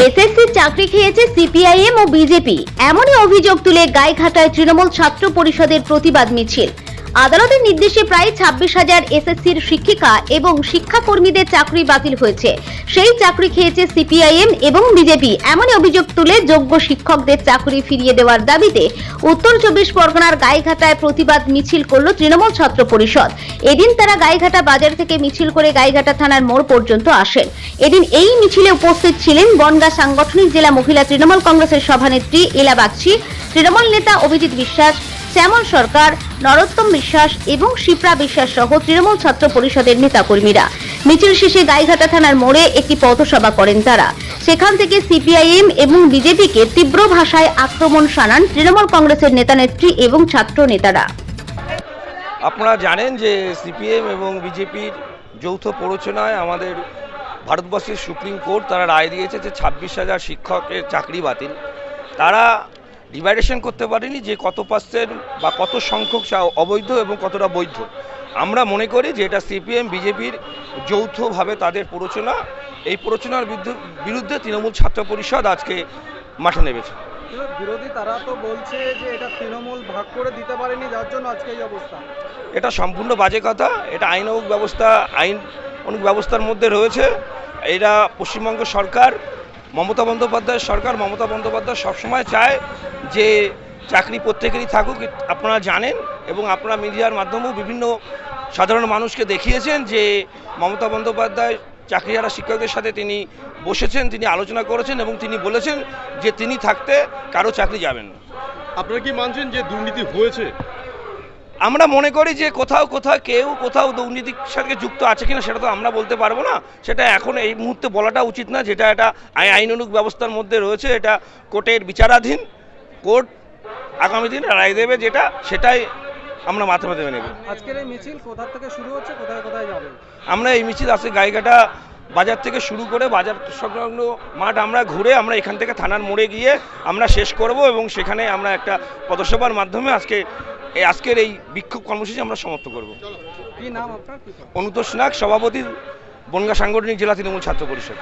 SSC চাকরি খেয়েছে CPIM ও BJP, এমনই অভিযোগ তুলে গাইঘাটায় তৃণমূল ছাত্র পরিষদের প্রতিবাদ মিছিল। আদালতের নির্দেশে প্রায় 26,000 এসএসসির শিক্ষিকা এবং শিক্ষাকর্মীদের চাকরি বাতিল হয়েছে। সেই চাকরি খেয়েছে সিপিআইএম এবং বিজেপি, এমনই অভিযোগ তুলে যোগ্য শিক্ষকদের চাকরি ফিরিয়ে দেওয়ার দাবিতে উত্তর 24 পরগনার গাইঘাটায় প্রতিবাদ মিছিল করল তৃণমূল ছাত্র পরিষদ। এদিন তারা গাইঘাটা বাজার থেকে মিছিল করে গাইঘাটা থানার মোড় পর্যন্ত আসেন। এদিন এই মিছিলে উপস্থিত ছিলেন বনগাঁ সাংগঠনিক জেলা মহিলা তৃণমূল কংগ্রেসের সভানেত্রী ইলা বাগচি, তৃণমূল নেতা অভিজিৎ বিশ্বাস, শ্যামল সরকার, নরোত্তম বিশ্বাস এবং শিপ্রা বিশ্বাস সহ তৃণমূল ছাত্র পরিষদের নেতাকর্মীরা। মিছিল শেষে গাইঘাটা থানার মোড়ে একটি পথসভা করেন তারা। সেখান থেকে সিপিআইএম এবং বিজেপিকে তীব্র ভাষায় আক্রমণ শানান তৃণমূল কংগ্রেসের নেতানেত্রী এবং ছাত্র নেতারা। আপনারা জানেন যে সিপিএম এবং বিজেপির যৌথ প্ররোচনায় আমাদের ভারতবর্ষের সুপ্রিম কোর্ট তারা রায় দিয়েছে যে 26,000 শিক্ষকের চাকরি বাতিল। তারা ডিভাইডেশন করতে পারেনি যে কত পার্সেন্ট বা কত সংখ্যক অবৈধ এবং কতটা বৈধ। আমরা মনে করি যে এটা সিপিএম বিজেপির যৌথভাবে তাদের প্ররোচনা। এই প্ররোচনার বিরুদ্ধে তৃণমূল ছাত্র পরিষদ আজকে মাঠে নেমেছে। বিরোধী তারা তো বলছে যে এটা তৃণমূল ভাগ করে দিতে পারেনি, যার জন্য আজকে এই অবস্থা। এটা সম্পূর্ণ বাজে কথা। এটা আইন অনুগ ব্যবস্থার মধ্যে রয়েছে। এরা পশ্চিমবঙ্গ সরকার, মমতা বন্দ্যোপাধ্যায় সবসময় চায় যে চাকরি প্রত্যেকেরই থাকুক। আপনারা জানেন এবং আপনারা মিডিয়ার মাধ্যমেও বিভিন্ন সাধারণ মানুষকে দেখিয়েছেন যে মমতা বন্দ্যোপাধ্যায় চাকরিহারা শিক্ষকদের সাথে তিনি বসেছেন, তিনি আলোচনা করেছেন এবং তিনি বলেছেন যে তিনি থাকতে কারো চাকরি যাবেন না। আপনারা কি মানছেন যে দুর্নীতি হয়েছে? আমরা মনে করি যে কোথাও দুর্নীতির সাথে যুক্ত আছে কিনা সেটা তো আমরা বলতে পারবো না। সেটা এখন এই মুহূর্তে বলাটা উচিত না। যেটা এটা আইনানুগ ব্যবস্থার মধ্যে রয়েছে, এটা কোর্টের বিচারাধীন। কোর্ট আগামী দিন রায় দেবে, সেটাই আমরা মাথায় নেব। আজকের এই মিছিল কোথা থেকে শুরু হচ্ছে, কোথায় কোথায় যাবে? আমরা এই মিছিল আজকে গাইঘাটা বাজার থেকে শুরু করে বাজার সংলগ্ন মাঠ আমরা ঘুরে আমরা এখান থেকে থানার মোড়ে গিয়ে আমরা শেষ করব এবং সেখানে আমরা একটা পথসভার মাধ্যমে আজকের এই বিক্ষোভ কর্মসূচি আমরা সমাপ্ত করব। কি নাম আপনার? অনুতোষ নাগ, সভাপতি, বনগাঁ সাংগঠনিক জেলা তৃণমূল ছাত্র পরিষদ।